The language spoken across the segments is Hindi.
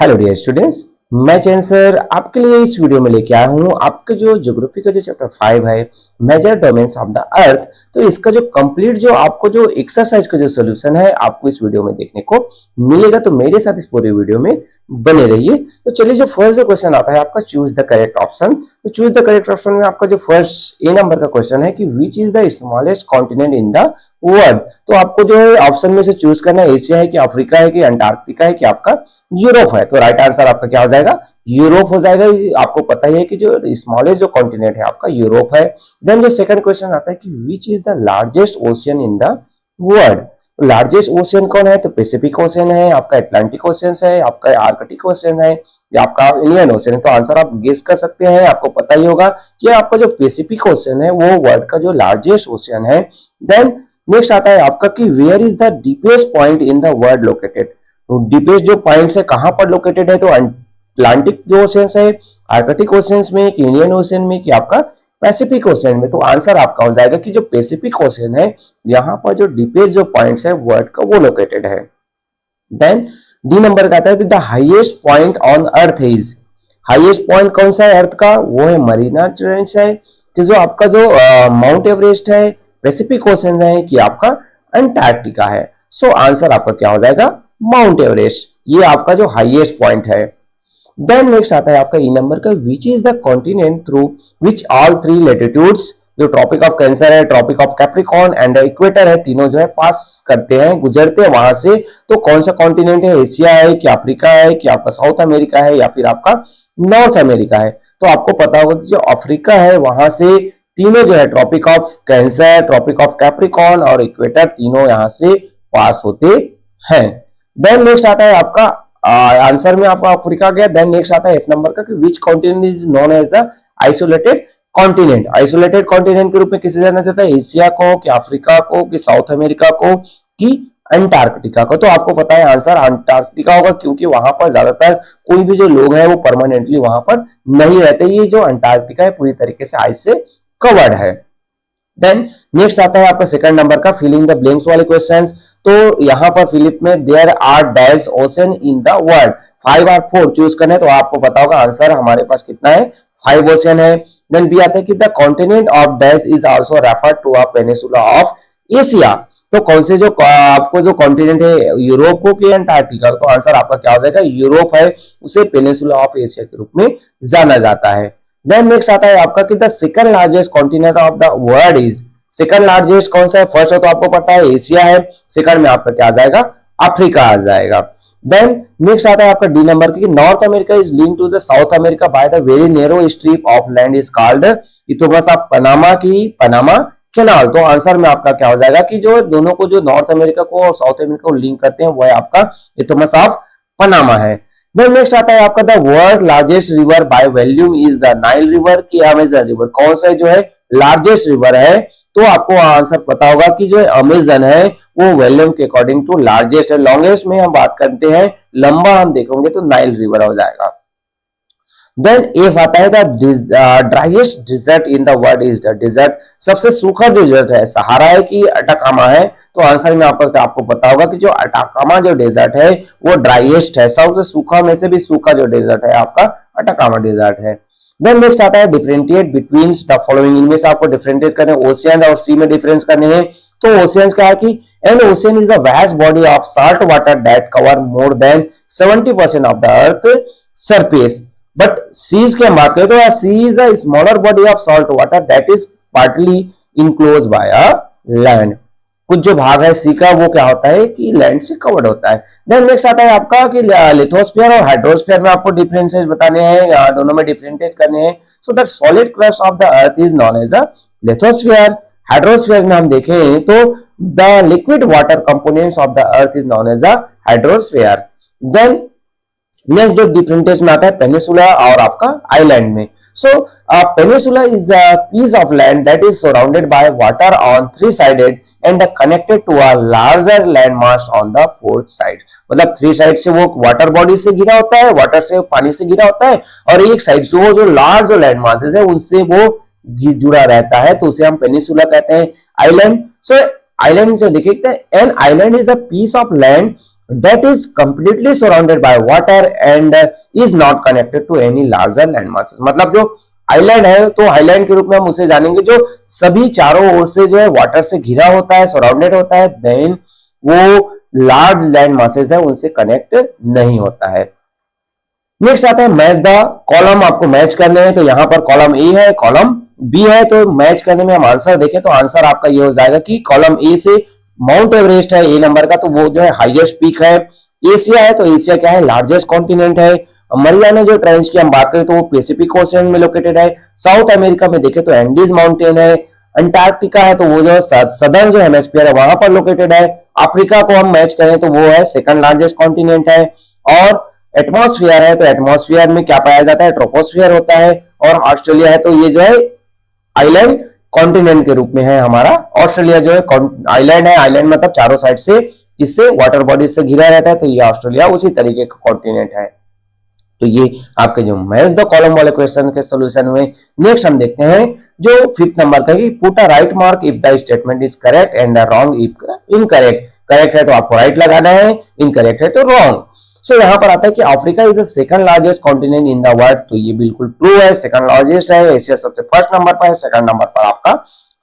हेलो डियर स्टूडेंट्स, मैं चैन सर आपके लिए इस वीडियो में लेके आया हूँ आपके जो ज्योग्राफी का जो चैप्टर 5 है major domains of the earth. तो इसका जो कंप्लीट जो आपको जो एक्सरसाइज का जो सोल्यूशन है आपको इस वीडियो में देखने को मिलेगा। तो मेरे साथ इस पूरे वीडियो में बने रहिए। तो चलिए, जो फर्स्ट क्वेश्चन आता है आपका चूज द करेक्ट ऑप्शन। तो चूज द करेक्ट ऑप्शन में आपका जो फर्स्ट ए नंबर का क्वेश्चन है कि विच is the smallest continent in the world. तो आपको जो है ऑप्शन में से चूज करना है, एशिया है कि अफ्रीका है कि अंटार्कटिका है कि आपका यूरोप है। तो राइट आंसर आपका क्या हो जाएगा? यूरोप हो जाएगा। आपको पता ही है कि जो स्मॉलेस्ट जो कॉन्टिनेंट है आपका यूरोप है। देन जो सेकंड क्वेश्चन आता है कि विच is the largest ocean in the world. Largest ocean कौन है? तो पैसिफिक ओशियन है, आपका अटलांटिक ओशियन है, आपका आर्कटिक ओशियन है या आपका इंडियन ओशियन है। तो आंसर आप गेस कर सकते हैं। आपको पता ही होगा कि आपका जो पैसिफिक ओशियन है वो वर्ल्ड का जो लार्जेस्ट ओशियन है। देन नेक्स्ट आता है आपका कि where is the deepest point in the world located. तो डीपेस्ट जो पॉइंट है कहां पर लोकेटेड है? तो अटलांटिक जो ओशियन है, आर्कटिक ओशियन में, इंडियन ओशियन में कि आपका पैसिफिक ओशियन में। तो आंसर आपका हो जाएगा कि जो पैसिफिक ओशियन है यहां पर जो डीपेस्ट जो पॉइंट्स है वर्ल्ड का वो लोकेटेड है। देन डी नंबर का आता है the highest point on earth is. Highest point कौन सा है अर्थ का? वो है मरीना ट्रेंच है कि जो आपका जो माउंट एवरेस्ट है, पैसिफिक ओशियन है कि आपका अंटार्कटिका है। सो आंसर आपका क्या हो जाएगा? Mount Everest. ये आपका जो हाईएस्ट पॉइंट है। देन नेक्स्ट आता है आपका ई नंबर का which is the continent through which all three latitudes, जो ट्रॉपिक ऑफ कैंसर है, tropic of Capricorn and equator है, तीनों जो है पास करते हैं, गुजरते हैं वहां से। तो कौन सा कॉन्टिनेंट है? एशिया है कि अफ्रीका है कि आपका साउथ अमेरिका है या फिर आपका नॉर्थ अमेरिका है। तो आपको पता होगा कि जो अफ्रीका है वहां से तीनों जो है tropic of Cancer, tropic of Capricorn और इक्वेटर तीनों यहां से पास होते हैं। देन नेक्स्ट आता है आपका आंसर में आपका अफ्रीका गया। देन नेक्स्ट आता है एफ नंबर का कि which continent is known as the isolated continent. Isolated continent के रूप में किसे जाना चाहता है? एशिया को कि अफ्रीका को कि साउथ अमेरिका को कि अंटार्कटिका को। तो आपको पता है आंसर अंटार्कटिका होगा क्योंकि वहां पर ज्यादातर कोई भी जो लोग हैं वो परमानेंटली वहां पर नहीं रहते। ये जो अंटार्कटिका है पूरी तरीके से आइस से कवर्ड है। देन नेक्स्ट आता है आपका सेकंड नंबर का फिलिंग द ब्लैंक्स वाले क्वेश्चंस। तो यहां पर फिलिप में there are dash ocean in the world, 5 और 4 चूज करना है। तो आपको पता होगा आंसर हमारे पास कितना है? 5 ओशन है। देन बी आता है कि the continent of dash is also referred to a peninsula of Asia. तो कौन से जो आपको जो कॉन्टिनेंट है यूरोप को कि अंटार्कटिका? तो आंसर आपका क्या हो जाएगा? यूरोप है, उसे पेनिनसुला ऑफ एशिया के रूप में जाना जाता है। देन नेक्स्ट आता है आपका कि the second largest continent of the world is. Second largest कौन सा है? फर्स्ट है तो आपको पता है एशिया है, सेकंड में आपका क्या आ जाएगा? अफ्रीका आ जाएगा। देन नेक्स्ट आता है आपका डी नंबर की North America is linked to the South America by the very narrow strip of land is called isthmus of Panama की पनामा कैनाल। तो आंसर में आपका क्या हो जाएगा कि जो दोनों को जो नॉर्थ अमेरिका को और साउथ अमेरिका को लिंक करते हैं वो है आपका इथोमस ऑफ पनामा है। देन नेक्स्ट आता है आपका the world largest river by volume is the Nile river की अमेजन रिवर। कौन सा जो है लार्जेस्ट रिवर है? तो आपको आंसर पता होगा कि जो अमेजन है वो वॉल्यूम के अकॉर्डिंग टू लार्जेस्ट है। लॉन्गेस्ट में हम बात करते हैं, लंबा हम देखेंगे तो नाइल रिवर हो जाएगा। देन एफ आता है the driest desert in the world is the desert. सबसे सूखा डिजर्ट है सहारा है कि अटाकामा है? तो आंसर में आपको पता होगा कि जो अटाकामा जो डेजर्ट है वो ड्राइएस्ट है, सबसे सूखा में से भी सूखा जो डेजर्ट है आपका अटाकामा डेजर्ट है। देन नेक्स्ट आता है डिफरेंशिएट बिटवीन द फॉलोइंग। इनमें से आपको डिफरेंशिएट करने ओशियन और सी में डिफरेंस करने हैं। तो ओशियंस क्या है कि an ocean is the vast body of salt water that cover more than 70% of the earth surface. But seas की हम बात करें तो sea is a smaller body of salt water that is partly enclose by a land. कुछ जो भाग है सी का वो क्या होता है कि लैंड से कवर्ड होता है। देन नेक्स्ट आता है आपका कि लिथोस्फीयर और हाइड्रोस्फीयर में आपको डिफरेंसेस बताने हैं, दोनों में डिफरेंशिएट करने हैं। So the solid crust of the earth is known as the lithosphere. Hydrosphere में हम देखें तो the liquid water components of the earth is known as the hydrosphere. Then next जो डिफरेंटेशन में आता है पेनिसुला और आपका आइलैंड में। So peninsula is a piece of land that is surrounded by water on 3 sided and connected to a larger land mass on the 4th side. मतलब 3 साइड से वो वाटर बॉडी से घिरा होता है, वाटर से पानी से घिरा होता है, और एक साइड से वो जो लार्ज लैंड मासेस है उनसे वो जुड़ा रहता है, तो उसे हम पेनिसुला कहते हैं। आइलैंड, सो आइलैंड से देखिए an island is a piece of land that is completely surrounded by water and is not connected to any larger land masses। मतलब जो आइलैंड है तो आइलैंड के रूप में हम उसे जानेंगे जो सभी चारों ओर से जो है वाटर से घिरा होता है, सराउंडेड होता है, देन वो लार्ज लैंड मासेस है उनसे कनेक्ट नहीं होता है। नेक्स्ट आता है मैच द कॉलम। आपको मैच करने हैं तो यहां पर कॉलम ए है, कॉलम बी है, तो मैच करने में हम आंसर देखें तो आंसर आपका ये हो जाएगा कि कॉलम ए से माउंट एवरेस्ट है ए नंबर का, तो वो जो है हाईएस्ट पीक है। एशिया है तो एशिया क्या है, लार्जेस्ट कॉन्टिनेंट है। मरियाना जो ट्रेंच की हम बात करें तो वो पैसिफिक ओशियन में लोकेटेड है। साउथ अमेरिका में देखें तो एंडीज माउंटेन है। अंटार्कटिका है तो वो जो सदर्न जो हेमिस्फीयर है वहां पर लोकेटेड है। अफ्रीका को हम मैच करें तो वो है सेकंड लार्जेस्ट कॉन्टिनेंट है। और एटमॉस्फेयर है तो एटमॉस्फेयर में क्या पाया जाता है, ट्रोपोस्फेयर होता है। और ऑस्ट्रेलिया है तो ये जो है आइलैंड कॉन्टिनेंट के रूप में है हमारा। ऑस्ट्रेलिया जो है आइलैंड है, आइलैंड मतलब चारों साइड से किससे, वाटर बॉडी से घिरा रहता है, तो ये ऑस्ट्रेलिया उसी तरीके का कॉन्टिनेंट है। तो ये आपके जो मैच द कॉलम वाले क्वेश्चन के सॉल्यूशन हुए। नेक्स्ट हम देखते हैं जो 5th नंबर का कि put a right mark if the statement is correct and wrong if incorrect. Correct है तो आपको राइट लगाना है, इनकरेक्ट है तो रॉन्ग। सो यहाँ पर आता है कि Africa is the second largest continent in the world, तो ये बिल्कुल ट्रू है, सेकंड लार्जेस्ट है। एशिया सबसे फर्स्ट नंबर पर है, सेकंड नंबर पर आपका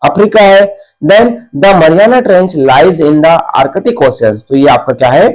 अफ्रीका है। Then the Mariana trench lies in the Arctic ocean, तो ये आपका क्या है,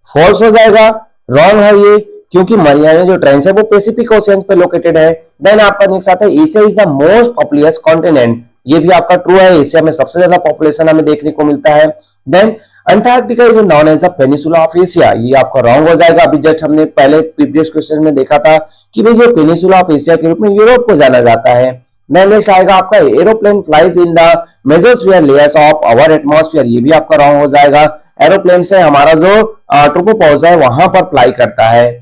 फॉल्स हो जाएगा, रॉन्ग है ये, क्योंकि मरियाना जो ट्रेंच है वो पैसिफिक ओशियन पे लोकेटेड है। देन आपका नेक्स्ट आता है Asia is the most populous continent, ये भी आपका ट्रू है, एशिया में सबसे ज्यादा पॉपुलेशन हमें देखने को मिलता है। Then Antarctica is known as the peninsula of Asia, ये आपका रॉन्ग हो जाएगा। अभी जस्ट हमने पहले प्रीवियस क्वेश्चन में देखा था कि भाई जो पेनिसुला ऑफ एशिया के रूप में यूरोप को जाना जाता है। देन नेक्स्ट आएगा आपका aeroplane flies in the mesosphere layers of our atmosphere, ये भी आपका रॉन्ग हो जाएगा। एरोप्लेन से हमारा जो ट्रोपोपॉज है वहां पर फ्लाई करता है,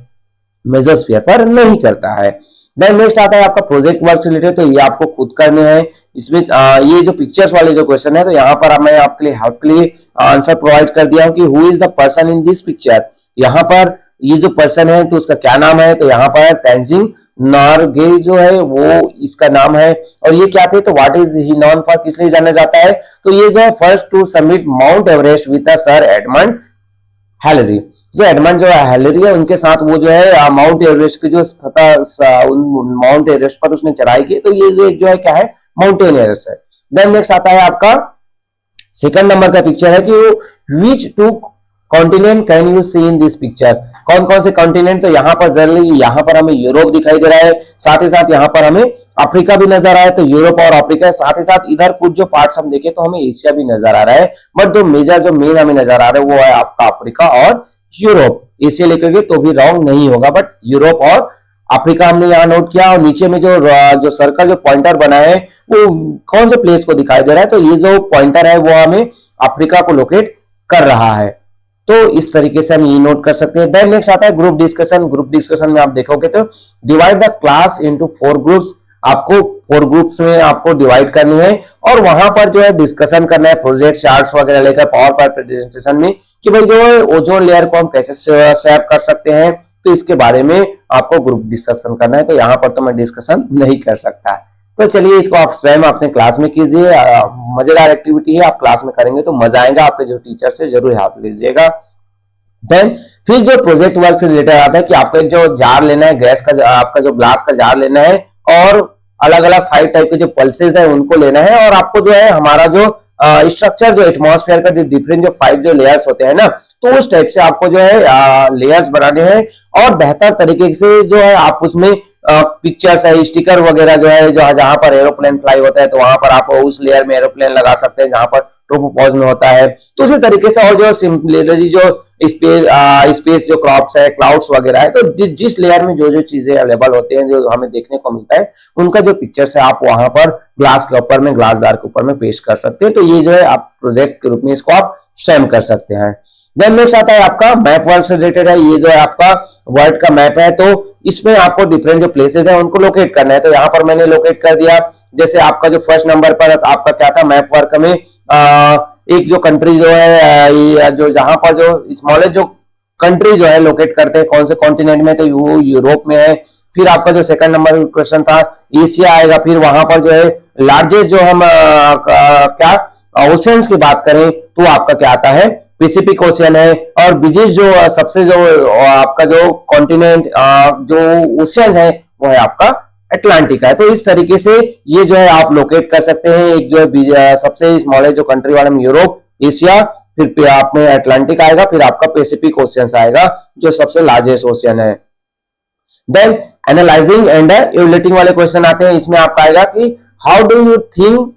मेसोस्फीयर पर नहीं करता है। देन नेक्स्ट आता है आपका प्रोजेक्ट वर्क से रिलेटेड, तो ये आपको खुद करने हैं। इसमें ये जो पिक्चर्स वाले जो क्वेश्चन है तो यहाँ पर मैं आपके लिए हेल्प के लिए आंसर प्रोवाइड कर दिया हूँ कि who is the person in this picture. यहाँ पर ये जो पर्सन है तो उसका क्या नाम है, तो यहाँ पर तेंजिंग नॉर्गे जो है वो इसका नाम है। और ये क्या थे, तो what is he known for, किस लिए जाना जाता है, तो ये जो है first to summit Mount Everest with Sir Edmund Hillary. जो एडमंड जो हिलरी है उनके साथ वो जो है माउंट एवरेस्ट की जो माउंट एवरेस्ट पर उसने चढ़ाई की, तो ये जो है क्या है, माउंटेन एवरेस्ट है। देन नेक्स्ट आता है आपका सेकंड नंबर का पिक्चर है कि which two continent can you see in this picture, कौन कौन से कॉन्टिनेंट, तो यहाँ पर जनरली यहाँ पर हमें यूरोप दिखाई दे रहा है, साथ ही साथ यहाँ पर हमें अफ्रीका भी नजर आ रहा है, तो यूरोप और अफ्रीका, साथ ही साथ इधर कुछ जो पार्ट्स हम देखें तो हमें एशिया भी नजर आ रहा है। बट जो मेजर जो मेन हमें नजर आ रहा है वो है आपका अफ्रीका और यूरोप। एशिया लेकर तो भी रॉन्ग नहीं होगा, बट यूरोप और अफ्रीका हमने यहाँ नोट किया। और नीचे में जो सर्कल जो पॉइंटर बना है वो कौन से प्लेस को दिखाई दे रहा है, तो ये जो पॉइंटर है वो हमें अफ्रीका को लोकेट कर रहा है। तो इस तरीके से हम ये नोट कर सकते हैं। देन नेक्स्ट आता है ग्रुप डिस्कशन। ग्रुप डिस्कशन में आप देखोगे तो divide the class into 4 groups, आपको 4 ग्रुप्स में आपको डिवाइड करनी है और वहां पर जो है डिस्कशन करना है, प्रोजेक्ट चार्ट्स वगैरह लेकर पावर पॉइंट प्रेजेंटेशन में कि भाई जो है ओजोन लेयर को हम कैसे सेव कर सकते हैं, तो इसके बारे में आपको ग्रुप डिस्कशन करना है। तो यहाँ पर तो मैं डिस्कशन नहीं कर सकता है, तो चलिए इसको आप स्वयं अपने क्लास में कीजिए। मजेदार एक्टिविटी है, आप क्लास में करेंगे तो मजा आएगा, आपके जो टीचर से जरूर हेल्प लीजिएगा। देन फिर जो प्रोजेक्ट वर्क से रिलेटेड आता है कि आपको एक जो जार लेना है, गैस का आपका जो ग्लास का जार लेना है और अलग अलग 5 टाइप के जो पल्सेस है उनको लेना है, और आपको जो है हमारा जो स्ट्रक्चर जो एटमॉस्फेयर का जो डिफरेंट जो 5 जो लेयर्स होते हैं ना, तो उस टाइप से आपको जो है लेयर्स बनाने हैं और बेहतर तरीके से जो है आप उसमें पिक्चर्स है, स्टिकर वगैरह जो है, जो जहां पर एरोप्लेन फ्लाई होता है तो वहां पर आप उस लेयर में एरोप्लेन लगा सकते हैं जहां पर ट्रोपोपॉज में होता है। तो उसी तरीके से और जो सिमिलरली जो स्पेस जो क्रॉप्स है, क्लाउड्स वगैरह है, तो जिस लेयर में जो जो चीजें अवेलेबल होते हैं जो हमें देखने को मिलता है उनका जो पिक्चर्स है आप वहां पर ग्लास के ऊपर में, ग्लास जार के ऊपर में पेश कर सकते हैं। तो ये जो है आप प्रोजेक्ट के रूप में इसको आप स्वयं कर सकते हैं। देन नेक्स्ट आता है आपका मैप वर्क से रिलेटेड है। ये जो है आपका वर्ल्ड का मैप है, तो इसमें आपको डिफरेंट जो प्लेसेस है उनको लोकेट करना है। तो यहाँ पर मैंने लोकेट कर दिया। जैसे आपका जो फर्स्ट नंबर पर आपका क्या था, मैप वर्क में एक जो कंट्री जो है जो जहां पर जो स्मॉलेस्ट जो कंट्री जो है लोकेट करते हैं कौन से कॉन्टिनेंट में, तो वो यूरोप में है। फिर आपका जो सेकंड नंबर क्वेश्चन था एशिया आएगा। फिर वहां पर जो है लार्जेस्ट जो हम क्या ओशियंस की बात करें तो आपका क्या आता है, पैसिफिक ओशियन है, और बिगेस्ट जो सबसे जो आपका जो कॉन्टिनेंट जो ओशियन है वो है आपका अटलांटिक है। तो इस तरीके से ये जो है आप लोकेट कर सकते हैं। एक जो है सबसे स्मॉलेस्ट जो कंट्री वाला में यूरोप, एशिया, फिर आप में अटलांटिक आएगा, फिर आपका पैसिफिक ओशियन आएगा जो सबसे लार्जेस्ट ओशियन है। देन एनालाइजिंग एंड इवैल्यूएटिंग वाले क्वेश्चन आते हैं। इसमें आपका आएगा कि how do you think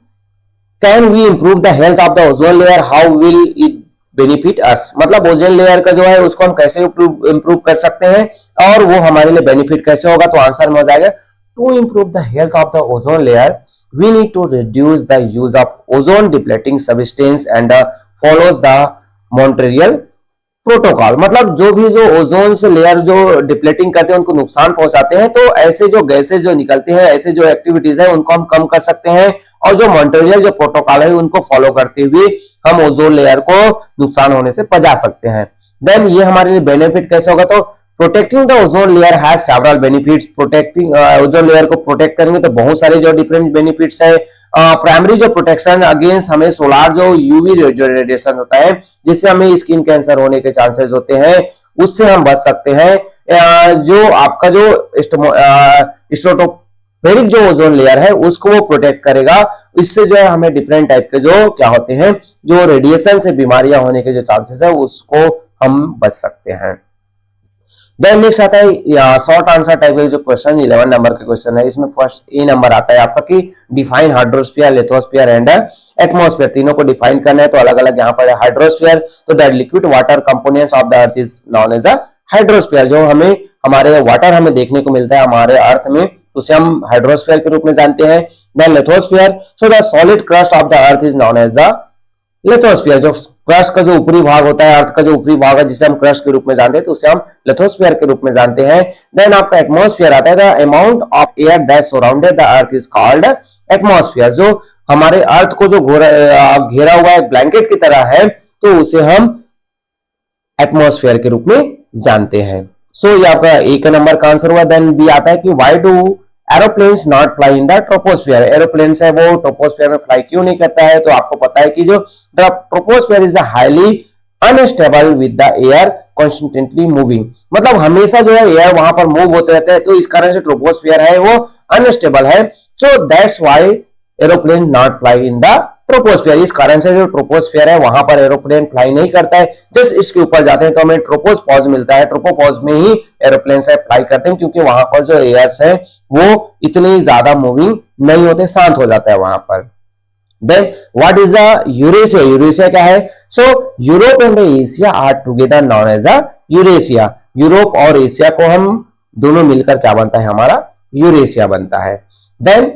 can we improve the health of the ozone layer, how will it benefit us. मतलब ओजोन लेयर का जो है उसको हम कैसे इंप्रूव कर सकते हैं और वो हमारे लिए बेनिफिट कैसे होगा। तो आंसर में हो जाएगा to improve the health of the ozone layer we need to reduce the use of ozone depleting substance and follows the Montreal protocol. मतलब जो भी जो ओजोन से लेयर जो डिप्लेटिंग करते हैं उनको नुकसान पहुंचाते हैं, तो ऐसे जो गैसेज जो निकलते हैं, ऐसे जो एक्टिविटीज है उनको हम कम कर सकते हैं, और जो मॉन्ट्रियल जो प्रोटोकॉल है उनको फॉलो करते हुए हम ओजोन लेयर को नुकसान होने से बचा सकते हैं। देन ये हमारे लिए बेनिफिट कैसे होगा, तो protecting the ozone layer has several benefits. Protecting ozone layer को प्रोटेक्ट करेंगे तो बहुत सारे जो डिफरेंट बेनिफिट्स है। प्राइमरी जो प्रोटेक्शन अगेंस्ट हमें सोलार जो यूवी जो रेडिएशन होता है जिससे हमें स्किन कैंसर होने के चांसेस होते हैं उससे हम बच सकते हैं। जो आपका जो स्ट्रेटोस्फेरिक जो ओजोन लेयर है उसको वो प्रोटेक्ट करेगा। इससे जो है हमें डिफरेंट टाइप के जो क्या होते हैं जो रेडिएशन से बीमारियां होने के जो चांसेस है उसको हम बच सकते हैं। देन नेक्स्ट आता है शॉर्ट आंसर टाइप के जो क्वेश्चन 11 नंबर के क्वेश्चन है। इसमें फर्स्ट ए नंबर आता है आपका कि define hydrosphere, lithosphere and atmosphere. तीनों को डिफाइन करना है तो अलग अलग यहाँ पर हाइड्रोस्फीयर, तो that liquid water components of the earth is known as a hydrosphere. जो हमें हमारे वाटर हमें देखने को मिलता है हमारे अर्थ में उसे हम हाइड्रोस्फीयर के रूप में जानते हैं। देन lithosphere, so the solid crust of the earth is known as the lithosphere. जो क्रस्ट का जो ऊपरी भाग होता है, अर्थ का जो ऊपरी भाग है जिसे हम क्रस्ट के रूप में जानते हैं तो उसे हम लिथोस्फीयर के रूप में जानते हैं। देन आपका एटमॉस्फेयर आता है, the amount of air that surrounded the earth is called atmosphere. जो हमारे अर्थ को जो घेरा हुआ है ब्लैंकेट की तरह है तो उसे हम एटमॉस्फेयर के रूप में जानते हैं। सो ये आपका ए का नंबर का आंसर हुआ। देन बी आता है कि why do aeroplanes not fly in the troposphere. Aeroplane है वो ट्रोपोस्फियर में फ्लाई क्यों नहीं करता है, तो आपको पता है कि जो the troposphere is highly unstable with the air constantly moving. मतलब हमेशा जो है एयर वहां पर मूव होते रहते हैं, तो इस कारण से ट्रोपोस्फियर है वो अनस्टेबल है। So that's why aeroplane not fly in the troposphere. इस कारण से जो ट्रोपोस्फियर है वहां पर एरोप्लेन फ्लाई नहीं करता है। जस्ट इसके ऊपर जाते हैं तो हमें ट्रोपोपॉज मिलता है। ट्रोपोपॉज में ही एरोप्लेन से फ्लाई करते हैं क्योंकि वहां पर जो एयर्स है वो इतने ज्यादा मूविंग नहीं होते, शांत हो जाता है वहां पर। Then what is the Eurasia. Eurasia क्या है, so Europe and Asia are together known as a Eurasia. Europe और एशिया को हम दोनों मिलकर क्या बनता है, हमारा यूरेशिया बनता है। देन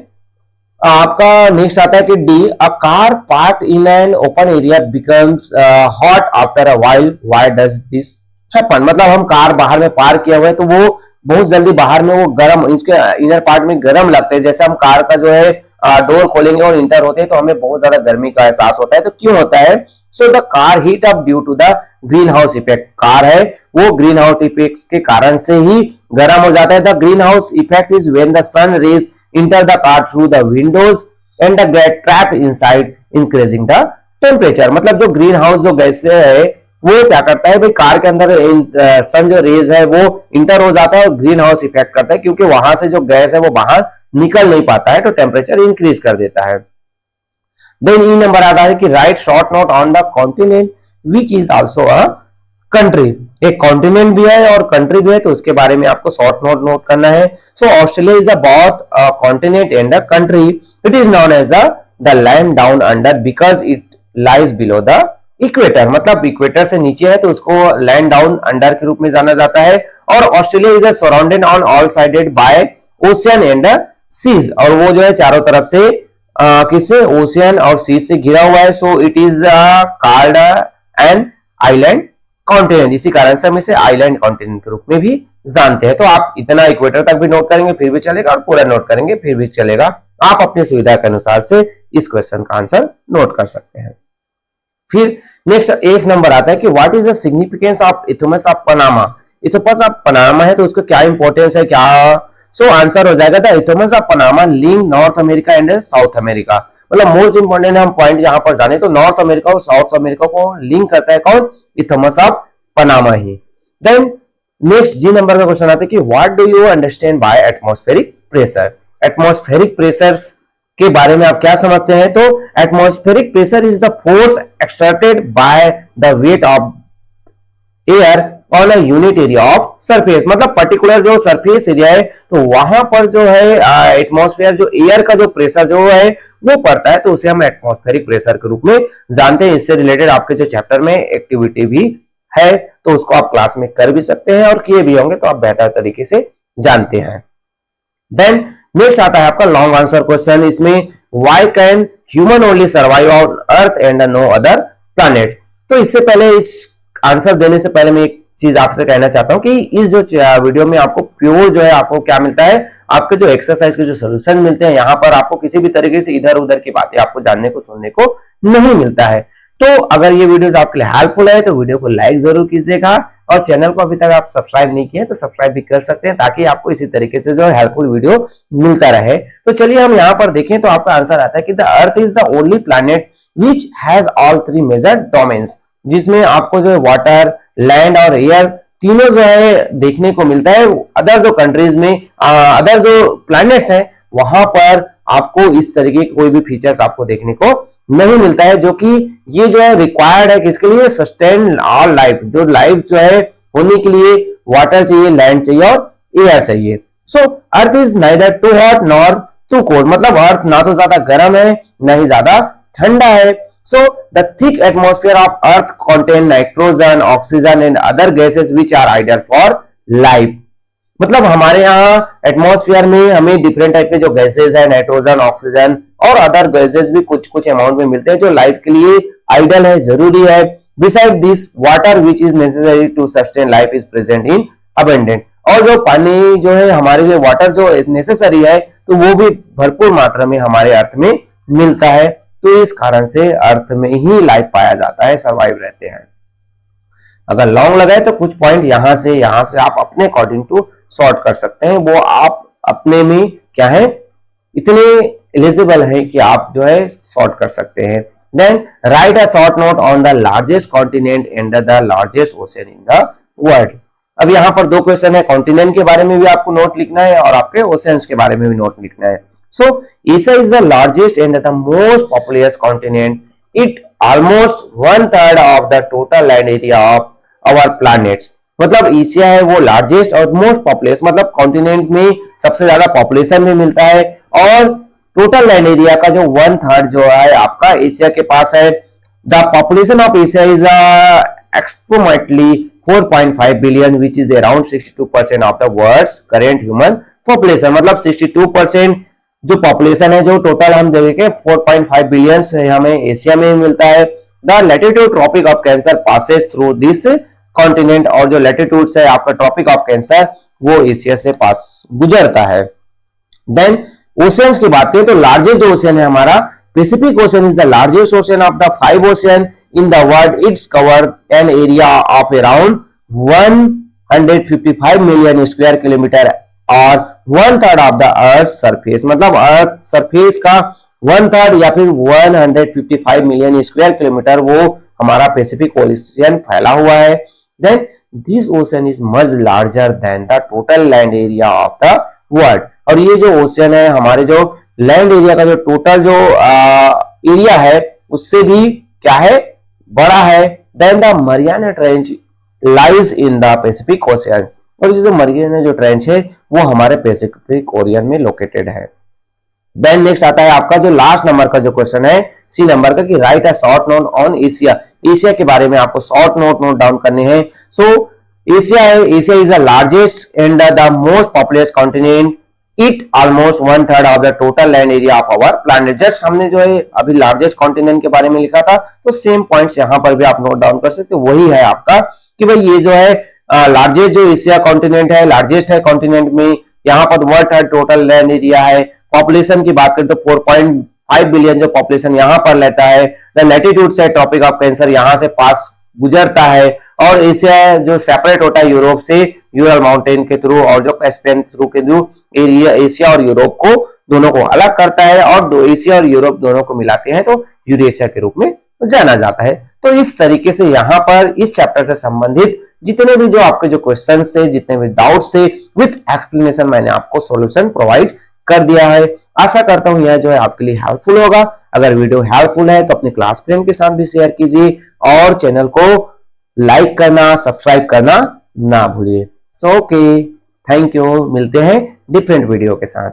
आपका नेक्स्ट आता है कि D, a car park in an open area becomes hot after a while, why does this happen. मतलब हम कार बाहर में पार्क किया हुआ है तो वो बहुत जल्दी बाहर में वो गर्म, इसके इनर पार्ट में गर्म लगते हैं। जैसे हम कार का जो है डोर खोलेंगे और इंटर होते हैं तो हमें बहुत ज्यादा गर्मी का एहसास होता है। तो क्यों होता है, so the car heat up due to the green house effect. Car है वो ग्रीन हाउस इफेक्ट के कारण से ही गर्म हो जाता है। The green house effect is when the sun rays enter the car through the windows and get trapped inside increasing the temperature। मतलब जो ग्रीन हाउस जो गैस है वो क्या करता है भाई, कार के अंदर सन जो रेज है वो इंटर हो जाता है और ग्रीन हाउस इफेक्ट करता है क्योंकि वहां से जो गैस है वो बाहर निकल नहीं पाता है तो टेम्परेचर इंक्रीज कर देता है। देन ई नंबर आता है कि right short note on the continent which is also a country. एक कॉन्टिनेंट भी है और कंट्री भी है तो उसके बारे में आपको शॉर्ट नोट करना है। So Australia is both continent and a country. It is known as the land down under because it lies below the equator. मतलब इक्वेटर से नीचे है तो उसको लैंड डाउन अंडर के रूप में जाना जाता है। और Australia is surrounded on all sided by ocean and seas. और वो जो है चारों तरफ से किससे, ओशियन और सीज से घिरा हुआ है। So it is called an island continent. इसी कारण से हम इसे आइलैंड कॉन्टिनेंट के रूप में भी जानते हैं। तो आप इतना इक्वेटर तक भी नोट करेंगे फिर भी चलेगा और पूरा नोट करेंगे फिर भी चलेगा। आप अपनी सुविधा के अनुसार से इस क्वेश्चन का आंसर नोट कर सकते हैं। फिर नेक्स्ट एफ नंबर आता है कि what is the significance of isthmus of Panama. Isthmus of Panama है तो उसका क्या इंपॉर्टेंस है, क्या। सो आंसर हो जाएगा the isthmus of Panama link North America and South America. मतलब मोस्ट इंपॉर्टेंट हम पॉइंट यहाँ पर जाने तो नॉर्थ अमेरिका और साउथ अमेरिका को लिंक करता है कौन, ये थॉमस ऑफ पनामा ही। देन नेक्स्ट जी नंबर का क्वेश्चन आता है कि what do you understand by atmospheric pressure. Atmospheric pressures के बारे में आप क्या समझते हैं, तो atmospheric pressure is the force exerted by the weight of air on a unit area of surface. मतलब पर्टिकुलर जो सरफेस एरिया है तो वहां पर जो है एटमॉस्फेयर जो एयर का जो प्रेशर जो है वो पड़ता है, तो उसे हम एटमॉस्फेरिक प्रेशर के रूप में जानते हैं। इससे रिलेटेड आपके जो चैप्टर में एक्टिविटी भी है तो उसको आप क्लास में कर भी सकते हैं और किए भी होंगे तो आप बेहतर तरीके से जानते हैं। देन नेक्स्ट आता है आपका लॉन्ग आंसर क्वेश्चन। इसमें why can human only survive on earth and no other planet. तो इससे पहले इस आंसर देने से पहले मैं एक चीज आपसे कहना चाहता हूं कि इस जो वीडियो में आपको प्योर जो है आपको क्या मिलता है, आपके जो एक्सरसाइज के जो सोल्यूशन मिलते हैं, यहाँ पर आपको किसी भी तरीके से इधर उधर की बातें आपको जानने को सुनने को नहीं मिलता है। तो अगर ये वीडियोस आपके लिए हेल्पफुल है तो वीडियो को लाइक जरूर कीजिएगा और चैनल को अभी तक आप सब्सक्राइब नहीं किए तो सब्सक्राइब भी कर सकते हैं ताकि आपको इसी तरीके से जो हेल्पफुल वीडियो मिलता रहे। तो चलिए हम यहाँ पर देखें तो आपका आंसर आता है कि the earth is the only planet which has all three major domains, जिसमें आपको जो है वाटर, लैंड और एयर तीनों जो है देखने को मिलता है। अदर जो कंट्रीज में अदर जो प्लैनेट्स हैं वहां पर आपको इस तरीके के कोई भी फीचर्स आपको देखने को नहीं मिलता है, जो कि ये जो है रिक्वायर्ड है किसके लिए, सस्टेन ऑल लाइफ। जो लाइफ जो है होने के लिए वाटर चाहिए, लैंड चाहिए और एयर चाहिए। So earth is neither too hot nor too cold, मतलब अर्थ ना तो ज्यादा गर्म है ना ही ज्यादा ठंडा है। So the thick atmosphere of Earth contain nitrogen, oxygen and other gases which are ideal for life। मतलब हमारे यहाँ एटमॉस्फेयर में हमें डिफरेंट टाइप के जो गैसेस है, नाइट्रोजन, ऑक्सीजन और अदर गैसेस भी कुछ कुछ अमाउंट में मिलते हैं जो लाइफ के लिए आइडियल है, जरूरी है। Beside this water which is necessary to sustain life is present in abundant. और जो पानी जो है हमारे लिए वाटर जो नेसेसरी है तो वो भी भरपूर मात्रा में हमारे अर्थ में मिलता है। तो इस कारण से अर्थ में ही लाइफ पाया जाता है, सरवाइव रहते हैं। अगर लॉन्ग लगाए तो कुछ पॉइंट यहां से आप अपने अकॉर्डिंग टू सॉर्ट कर सकते हैं, वो आप अपने में क्या है इतने एलिजिबल है कि आप जो है सॉर्ट कर सकते हैं। Then write a short note on the largest continent and the largest ocean in the world. अब यहाँ पर दो क्वेश्चन है, कॉन्टिनेंट के बारे में भी आपको नोट लिखना है और आपके ओशंस के बारे में भी नोट लिखना है। So Asia is the largest and the most populous continent. It almost 1/3 of the total land area of our planets। मतलब एशिया है वो लार्जेस्ट और मोस्ट पॉपुलस, मतलब कॉन्टिनेंट में सबसे ज्यादा पॉपुलेशन में मिलता है और टोटल लैंड एरिया का जो 1/3 जो है आपका एशिया के पास है। The population of Asia is approximately 4.5 billion which is around 62% of the world's current human population. मतलब 62% जो पॉपुलेशन है जो टोटल हम देखें 4.5 बिलियन हमें एशिया में मिलता है। The latitude tropic of Cancer passes through this continent, और जो लैटिट्यूड है आपका ट्रॉपिक ऑफ कैंसर वो एशिया से पास गुजरता है। देन ओशियंस की बात करें तो लार्जेस्ट जो ओशियन है हमारा Pacific ocean is the largest ocean of the 5 ocean in the world. Its cover an area of around 155 million square kilometre और 1/3 ऑफ द अर्थ सरफेस। मतलब अर्थ सरफेस का 1/3 या फिर 155 मिलियन स्क्वायर किलोमीटर वो हमारा पैसिफिक ओशियन फैला हुआ है। Then this ocean is much larger than the total land area of the world. और ये जो ओशन है हमारे जो लैंड एरिया का जो टोटल जो एरिया है उससे भी क्या है, बड़ा है। Then the Mariana trench lies in the Pacific ocean. और जो मरियाना जो ट्रेंच है वो हमारे पैसिफिक ओशियन में लोकेटेड है। देन नेक्स्ट आता है आपका जो लास्ट नंबर का जो क्वेश्चन है सी नंबर का कि write a short note on Asia. Asia के बारे में आपको शॉर्ट नोट डाउन करने हैं। सो एशिया है, Asia is the largest and the most populous continent. It almost 1/3 of the total land area of our planet. Just हमने जो है अभी लार्जेस्ट कॉन्टिनेंट के बारे में लिखा था तो सेम पॉइंट्स यहाँ पर भी आप नोट डाउन कर सकते हो। वही है आपका कि भाई ये जो है लार्जेस्ट जो एशिया कॉन्टिनेंट है, लार्जेस्ट है कॉन्टिनेंट में, यहाँ पर 1/3 टोटल लैंड एरिया है। पॉपुलेशन की बात करें तो 4.5 बिलियन जो पॉपुलेशन यहाँ पर रहता है। लैटिट्यूड से ट्रॉपिक ऑफ कैंसर यहाँ से पास गुजरता है और एशिया जो सेपरेट होता है यूरोप से यूरल माउंटेन के थ्रू और जो कैस्पियन थ्रू के थ्रू एरिया एशिया और यूरोप को दोनों को अलग करता है और दो एशिया और यूरोप दोनों को मिलाते हैं तो यूरेशिया के रूप में जाना जाता है। तो इस तरीके से यहाँ पर इस चैप्टर से संबंधित जितने भी जो आपके जो क्वेश्चंस थे, जितने भी डाउट्स थे, विथ एक्सप्लेनेशन मैंने आपको सॉल्यूशन प्रोवाइड कर दिया है। आशा करता हूं यह जो है आपके लिए हेल्पफुल होगा। अगर वीडियो हेल्पफुल है तो अपने क्लास फ्रेंड के साथ भी शेयर कीजिए और चैनल को लाइक करना, सब्सक्राइब करना ना भूलिए। So okay, thank you. मिलते हैं डिफरेंट वीडियो के साथ।